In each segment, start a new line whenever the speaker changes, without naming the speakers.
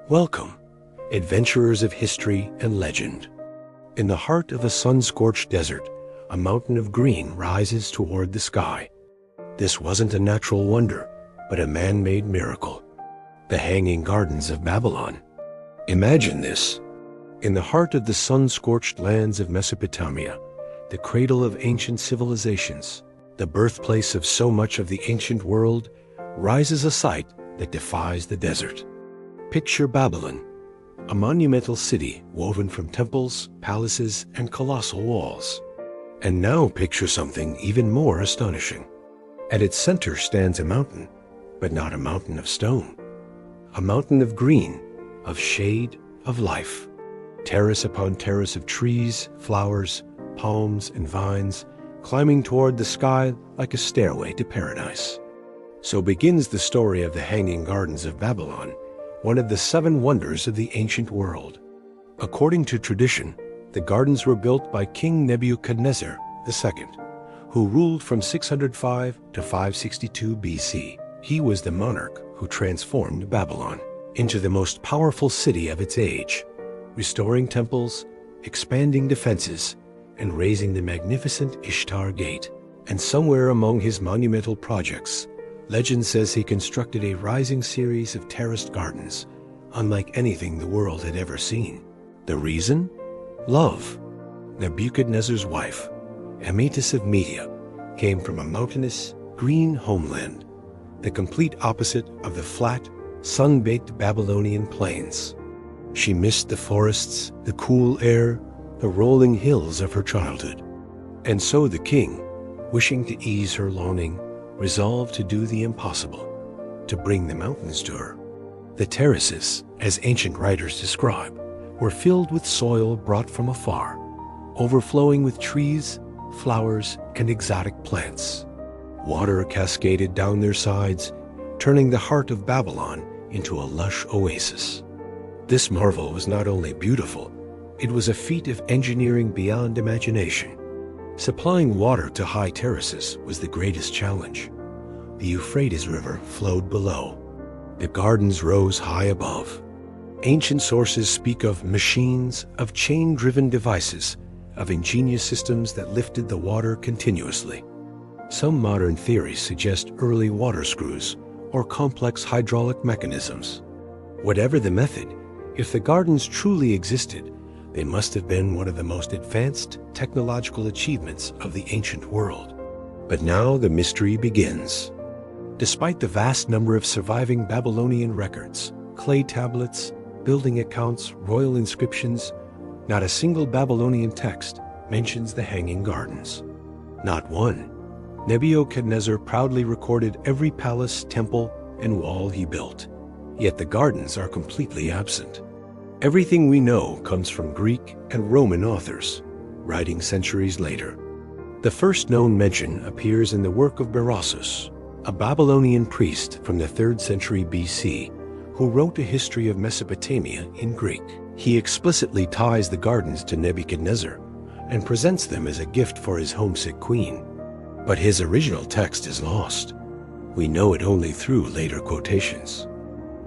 Welcome, adventurers of history and legend. In the heart of a sun-scorched desert, a mountain of green rises toward the sky. This wasn't a natural wonder, but a man-made miracle. The Hanging Gardens of Babylon. Imagine this. In the heart of the sun-scorched lands of Mesopotamia, the cradle of ancient civilizations, the birthplace of so much of the ancient world, rises a sight that defies the desert. Picture Babylon, a monumental city woven from temples, palaces, and colossal walls. And now picture something even more astonishing. At its center stands a mountain, but not a mountain of stone. A mountain of green, of shade, of life. Terrace upon terrace of trees, flowers, palms, and vines, climbing toward the sky like a stairway to paradise. So begins the story of the Hanging Gardens of Babylon, one of the 7 wonders of the ancient world. According to tradition, the gardens were built by King Nebuchadnezzar II, who ruled from 605 to 562 BC. He was the monarch who transformed Babylon into the most powerful city of its age, restoring temples, expanding defenses, and raising the magnificent Ishtar Gate. And somewhere among his monumental projects, legend says he constructed a rising series of terraced gardens, unlike anything the world had ever seen. The reason? Love. Nebuchadnezzar's wife, Amyntas of Media, came from a mountainous, green homeland, the complete opposite of the flat, sun-baked Babylonian plains. She missed the forests, the cool air, the rolling hills of her childhood. And so the king, wishing to ease her longing, resolved to do the impossible, to bring the mountains to her. The terraces, as ancient writers describe, were filled with soil brought from afar, overflowing with trees, flowers, and exotic plants. Water cascaded down their sides, turning the heart of Babylon into a lush oasis. This marvel was not only beautiful, it was a feat of engineering beyond imagination. Supplying water to high terraces was the greatest challenge. The Euphrates River flowed below. The gardens rose high above. Ancient sources speak of machines, of chain-driven devices, of ingenious systems that lifted the water continuously. Some modern theories suggest early water screws or complex hydraulic mechanisms. Whatever the method, if the gardens truly existed, they must have been one of the most advanced technological achievements of the ancient world. But now the mystery begins. Despite the vast number of surviving Babylonian records, clay tablets, building accounts, royal inscriptions, not a single Babylonian text mentions the Hanging Gardens. Not one. Nebuchadnezzar proudly recorded every palace, temple, and wall he built. Yet the gardens are completely absent. Everything we know comes from Greek and Roman authors, writing centuries later. The first known mention appears in the work of Berossus, a Babylonian priest from the 3rd century BC, who wrote a history of Mesopotamia in Greek. He explicitly ties the gardens to Nebuchadnezzar and presents them as a gift for his homesick queen. But his original text is lost. We know it only through later quotations.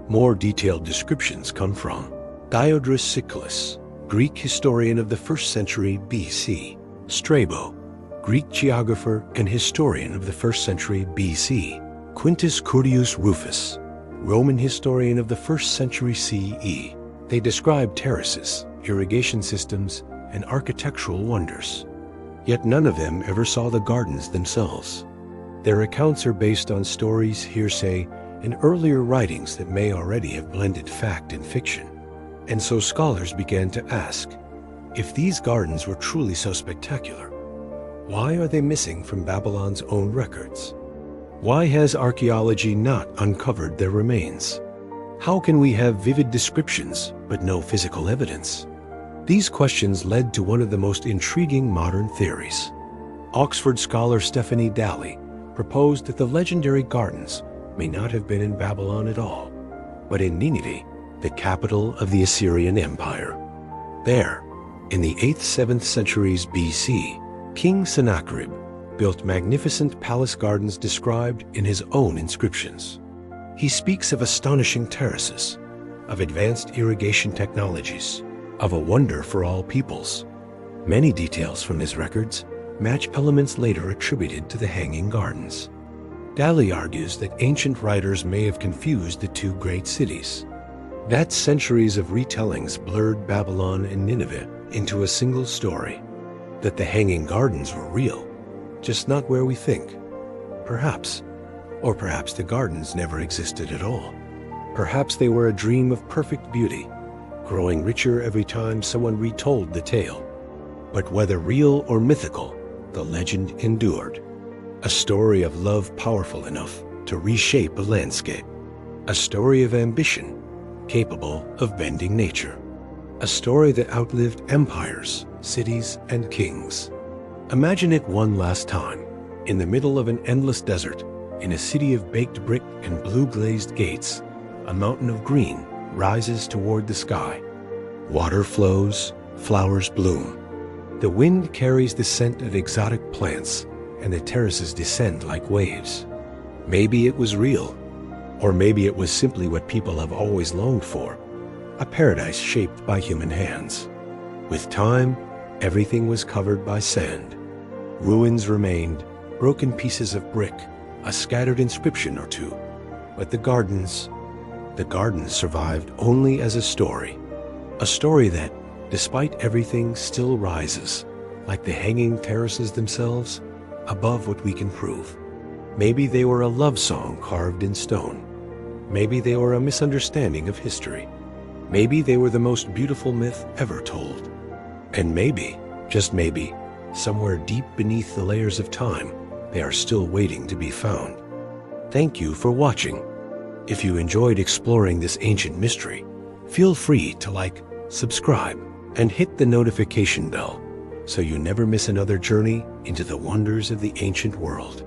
More detailed descriptions come from Diodorus Siculus, Greek historian of the 1st century BC, Strabo, Greek geographer and historian of the 1st century BC, Quintus Curtius Rufus, Roman historian of the 1st century CE. They describe terraces, irrigation systems, and architectural wonders. Yet none of them ever saw the gardens themselves. Their accounts are based on stories, hearsay, and earlier writings that may already have blended fact and fiction. And so scholars began to ask, if these gardens were truly so spectacular, why are they missing from Babylon's own records? Why has archaeology not uncovered their remains? How can we have vivid descriptions but no physical evidence? These questions led to one of the most intriguing modern theories. Oxford scholar Stephanie Dalley proposed that the legendary gardens may not have been in Babylon at all, but in Nineveh, the capital of the Assyrian Empire. There, in the 8th-7th centuries BC, King Sennacherib built magnificent palace gardens described in his own inscriptions. He speaks of astonishing terraces, of advanced irrigation technologies, of a wonder for all peoples. Many details from his records match elements later attributed to the Hanging Gardens. Daly argues that ancient writers may have confused the two great cities, that centuries of retellings blurred Babylon and Nineveh into a single story, that the Hanging Gardens were real, just not where we think. Perhaps, or perhaps the gardens never existed at all. Perhaps they were a dream of perfect beauty, growing richer every time someone retold the tale. But whether real or mythical, the legend endured. A story of love powerful enough to reshape a landscape. A story of ambition capable of bending nature. A story that outlived empires, cities, and kings. Imagine it one last time, in the middle of an endless desert, in a city of baked brick and blue-glazed gates, a mountain of green rises toward the sky. Water flows, flowers bloom. The wind carries the scent of exotic plants, and the terraces descend like waves. Maybe it was real, or maybe it was simply what people have always longed for, a paradise shaped by human hands. With time, everything was covered by sand. Ruins remained, broken pieces of brick, a scattered inscription or two. But the gardens survived only as a story that, despite everything, still rises, like the hanging terraces themselves, above what we can prove. Maybe they were a love song carved in stone. Maybe they were a misunderstanding of history. Maybe they were the most beautiful myth ever told. And maybe, just maybe, somewhere deep beneath the layers of time, they are still waiting to be found. Thank you for watching. If you enjoyed exploring this ancient mystery, feel free to like, subscribe, and hit the notification bell so you never miss another journey into the wonders of the ancient world.